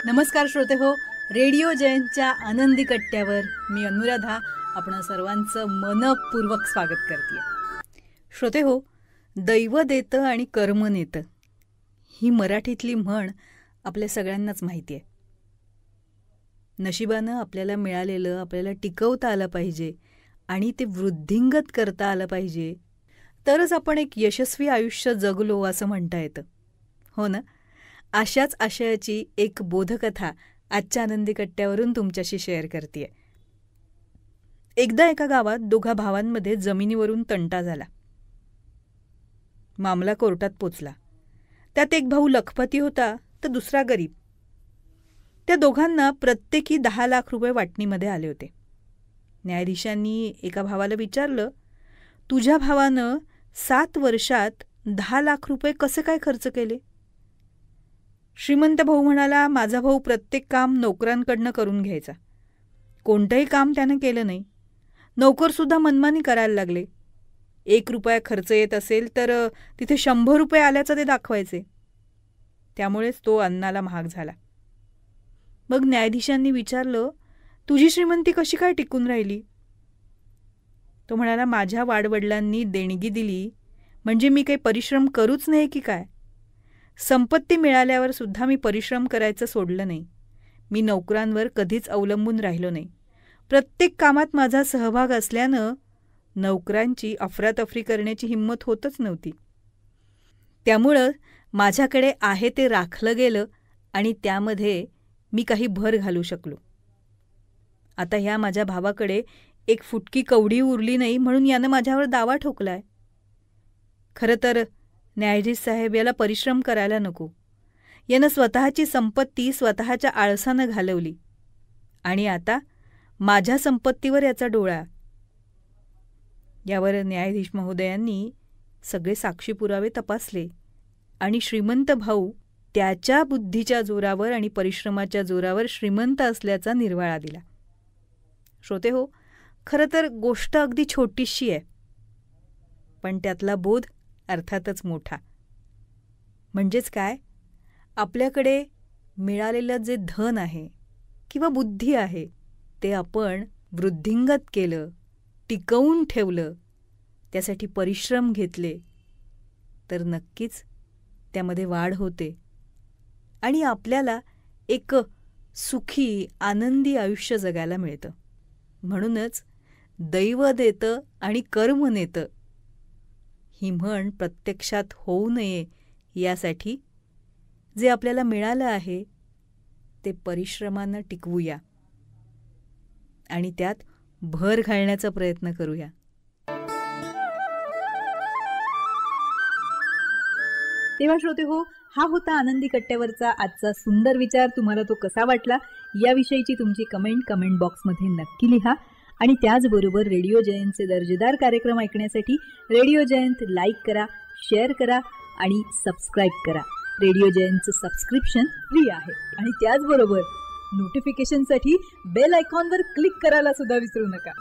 नमस्कार श्रोते हो, रेडिओ जयंतच्या आनंदी कट्ट्यावर मी अनुराधा आपण सर्वांचं मनपूर्वक स्वागत करते. श्रोते हो, दैव देतं आणि कर्म नेतं ही मराठीतली म्हण आपल्या सगळ्यांनाच माहिती आहे. नशिबानं आपल्याला मिळालेलं आपल्याला टिकवता आलं पाहिजे आणि ते वृद्धिंगत करता आलं पाहिजे, तरच आपण एक यशस्वी आयुष्य जगलो असं म्हणता येतं, हो ना? अशाच आशयाची एक बोधकथा आजच्या आनंदी कट्ट्यावरून तुमच्याशी शेअर करते. एकदा एका गावात दोघा भावांमध्ये जमिनीवरून तंटा झाला. मामला कोर्टात पोचला. त्यात एक भाऊ लखपती होता तर दुसरा गरीब. त्या दोघांना प्रत्येकी 10 लाख रुपये वाटणीमध्ये आले होते. न्यायाधीशांनी एका भावाला विचारलं, तुझ्या भावानं 7 वर्षात 10 लाख रुपये कसे काय खर्च केले? श्रीमंत भाऊ म्हणाला, माझा भाऊ प्रत्येक काम नोकरांकडनं करून घ्यायचा. कोणतंही काम त्यानं केलं नाही. नोकरसुद्धा मनमानी करायला लागले. 1 रुपया खर्च येत असेल तर तिथे 100 रुपये आल्याचं ते दाखवायचे. त्यामुळेच तो अन्नाला महाग झाला. मग न्यायाधीशांनी विचारलं, तुझी श्रीमंती कशी काय टिकून राहिली? तो म्हणाला, माझ्या वाडवडिलांनी देणगी दिली म्हणजे मी काही परिश्रम करूच नाही की काय? संपत्ती मिळाल्यावर सुद्धा मी परिश्रम करायचं सोडलं नाही. मी नोकरांवर कधीच अवलंबून राहिलो नाही. प्रत्येक कामात माझा सहभाग असल्यानं नोकरांची अफरातफरी करण्याची हिंमत होतच नव्हती. त्यामुळं माझ्याकडे आहे ते राखलं गेलं आणि त्यामध्ये मी काही भर घालू शकलो. आता ह्या माझ्या भावाकडे एक फुटकी कवडी उरली नाही म्हणून यानं माझ्यावर दावा ठोकलाय. खरं तर न्यायाधीश साहेब, याला परिश्रम करायला नको. यानं स्वतःची संपत्ती स्वतःच्या आळसानं घालवली आणि आता माझ्या संपत्तीवर याचा डोळा. यावर न्यायाधीश महोदयांनी सगळे साक्षी पुरावे तपासले आणि श्रीमंत भाऊ त्याच्या बुद्धीच्या जोरावर आणि परिश्रमाच्या जोरावर श्रीमंत असल्याचा निर्वाळा दिला. श्रोते हो, खरं तर गोष्ट अगदी छोटीशी आहे, पण त्यातला बोध अर्थातच मोठा. म्हणजेच काय, आपल्याकडे मिळालेलं जे धन आहे किंवा बुद्धी आहे ते आपण वृद्धिंगत केलं, टिकवून ठेवलं, त्यासाठी परिश्रम घेतले तर नक्कीच त्यामध्ये वाढ होते आणि आपल्याला एक सुखी आनंदी आयुष्य जगायला मिळतं. म्हणूनच दैव देतं आणि कर्म नेतं ही म्हण प्रत्यक्षात होऊ नये यासाठी जे आपल्याला मिळालं आहे ते परिश्रमानं टिकवूया आणि त्यात भर घालण्याचा प्रयत्न करूया. तेव्हा श्रोते हो, हा होता आनंदी कट्ट्यावरचा आजचा सुंदर विचार. तुम्हाला तो कसा वाटला याविषयीची तुमची कमेंट बॉक्समध्ये नक्की लिहा. आणि त्याचबरोबर रेडिओ जयंतचे दर्जेदार कार्यक्रम ऐकण्यासाठी रेडिओ जयंत लाईक करा, शेअर करा आणि सबस्क्राईब करा. रेडिओ जयंतचं सबस्क्रिप्शन फ्री आहे आणि त्याचबरोबर नोटिफिकेशनसाठी बेल आयकॉनवर क्लिक करायला सुद्धा विसरू नका.